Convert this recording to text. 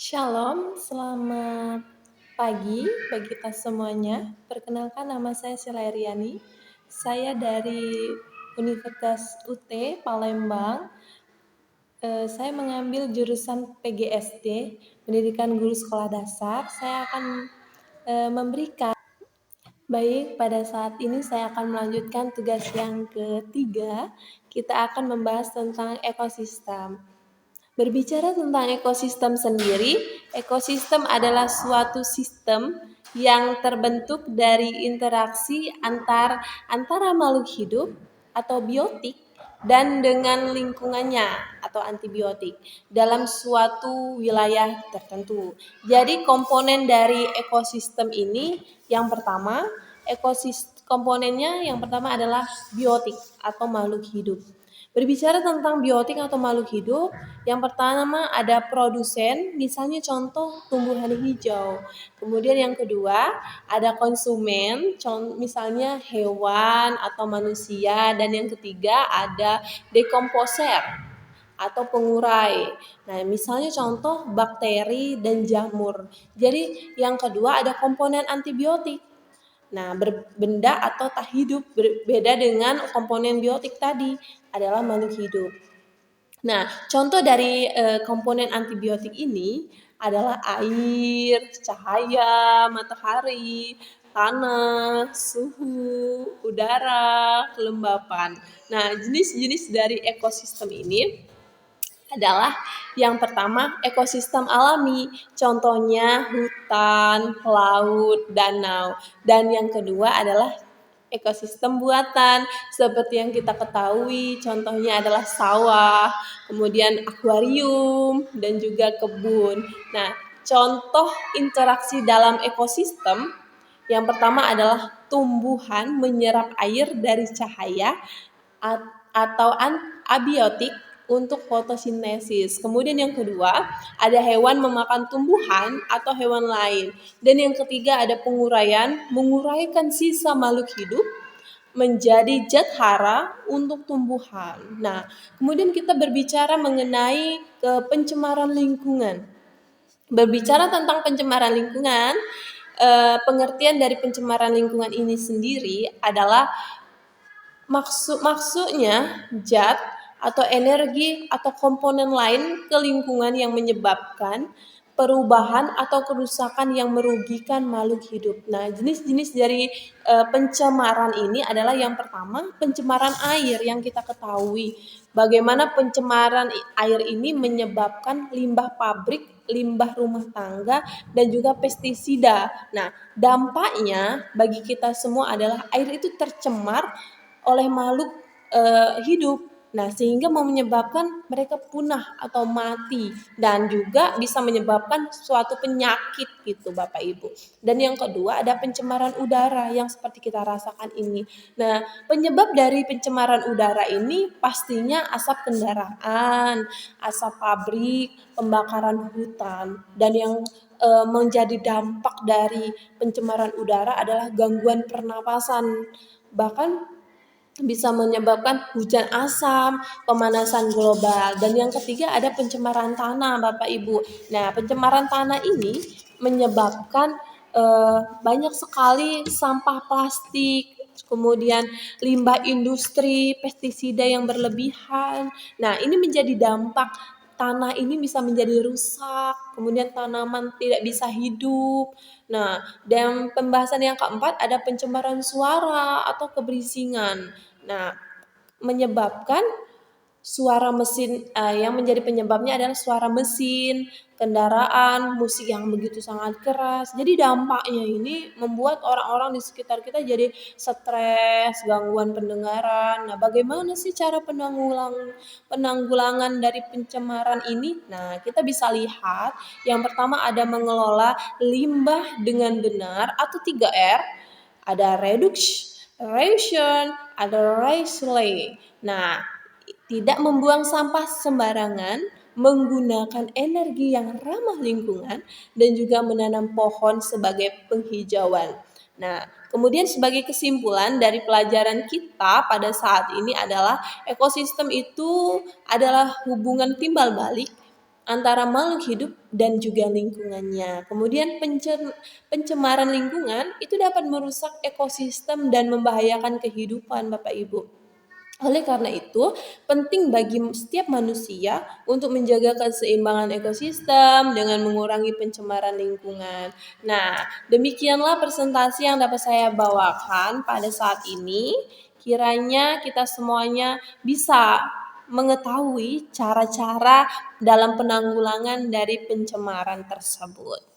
Shalom, selamat pagi bagi kita semuanya. Perkenalkan nama saya Sheila Eriani. Saya dari Universitas UT Palembang. Saya mengambil jurusan PGSD, Pendidikan Guru Sekolah Dasar. Saya akan memberikan Baik, pada saat ini saya akan melanjutkan tugas yang ketiga. Kita akan membahas tentang ekosistem. Berbicara tentang ekosistem sendiri, ekosistem adalah suatu sistem yang terbentuk dari interaksi antara makhluk hidup atau biotik dan dengan lingkungannya atau antibiotik dalam suatu wilayah tertentu. Jadi komponen dari ekosistem ini yang pertama, komponennya yang pertama adalah biotik atau makhluk hidup. Berbicara tentang biotik atau makhluk hidup, yang pertama ada produsen, misalnya contoh tumbuhan hijau. Kemudian yang kedua ada konsumen, misalnya hewan atau manusia. Dan yang ketiga ada dekomposer atau pengurai. Nah, misalnya contoh bakteri dan jamur. Jadi yang kedua ada komponen antibiotik. Nah, benda atau tak hidup berbeda dengan komponen biotik tadi adalah makhluk hidup. Nah, contoh dari komponen antibiotik ini adalah air, cahaya, matahari, tanah, suhu, udara, kelembapan. Nah, jenis-jenis dari ekosistem ini adalah yang pertama ekosistem alami, contohnya hutan, laut, danau. Dan yang kedua adalah ekosistem buatan, seperti yang kita ketahui, contohnya adalah sawah, kemudian akuarium, dan juga kebun. Nah, contoh interaksi dalam ekosistem yang pertama adalah tumbuhan menyerap air dari cahaya atau abiotik untuk fotosintesis. Kemudian yang kedua, ada hewan memakan tumbuhan atau hewan lain. Dan yang ketiga ada penguraian, menguraikan sisa makhluk hidup menjadi zat hara untuk tumbuhan. Nah, kemudian kita berbicara mengenai pencemaran lingkungan. Berbicara tentang pencemaran lingkungan, pengertian dari pencemaran lingkungan ini sendiri adalah maksudnya zat atau energi atau komponen lain ke lingkungan yang menyebabkan perubahan atau kerusakan yang merugikan makhluk hidup. Nah, jenis-jenis dari pencemaran ini adalah yang pertama pencemaran air yang kita ketahui. Bagaimana pencemaran air ini menyebabkan limbah pabrik, limbah rumah tangga, dan juga pestisida. Nah, dampaknya bagi kita semua adalah air itu tercemar oleh makhluk hidup. Nah, sehingga menyebabkan mereka punah atau mati dan juga bisa menyebabkan suatu penyakit gitu Bapak Ibu. Dan yang kedua ada pencemaran udara yang seperti kita rasakan ini. Nah, penyebab dari pencemaran udara ini pastinya asap kendaraan, asap pabrik, pembakaran hutan, dan yang menjadi dampak dari pencemaran udara adalah gangguan pernapasan. Bahkan bisa menyebabkan hujan asam, pemanasan global. Dan yang ketiga ada pencemaran tanah Bapak Ibu. Nah, pencemaran tanah ini menyebabkan banyak sekali sampah plastik, kemudian limbah industri, pestisida yang berlebihan. Nah, ini menjadi dampak tanah ini bisa menjadi rusak, kemudian tanaman tidak bisa hidup. Nah, dan pembahasan yang keempat ada pencemaran suara atau kebisingan. Nah, menyebabkan suara mesin yang menjadi penyebabnya adalah suara mesin, kendaraan, musik yang begitu sangat keras. Jadi dampaknya ini membuat orang-orang di sekitar kita jadi stres, gangguan pendengaran. Nah, bagaimana sih cara penanggulangan dari pencemaran ini? Nah, kita bisa lihat yang pertama ada mengelola limbah dengan benar atau 3R. Ada reduction, ada recycling. Nah, tidak membuang sampah sembarangan, menggunakan energi yang ramah lingkungan, dan juga menanam pohon sebagai penghijauan. Nah, kemudian sebagai kesimpulan dari pelajaran kita pada saat ini adalah ekosistem itu adalah hubungan timbal balik antara makhluk hidup dan juga lingkungannya. Kemudian pencemaran lingkungan itu dapat merusak ekosistem dan membahayakan kehidupan Bapak Ibu. Oleh karena itu, penting bagi setiap manusia untuk menjaga keseimbangan ekosistem dengan mengurangi pencemaran lingkungan. Nah, demikianlah presentasi yang dapat saya bawakan pada saat ini. Kiranya kita semuanya bisa mengetahui cara-cara dalam penanggulangan dari pencemaran tersebut.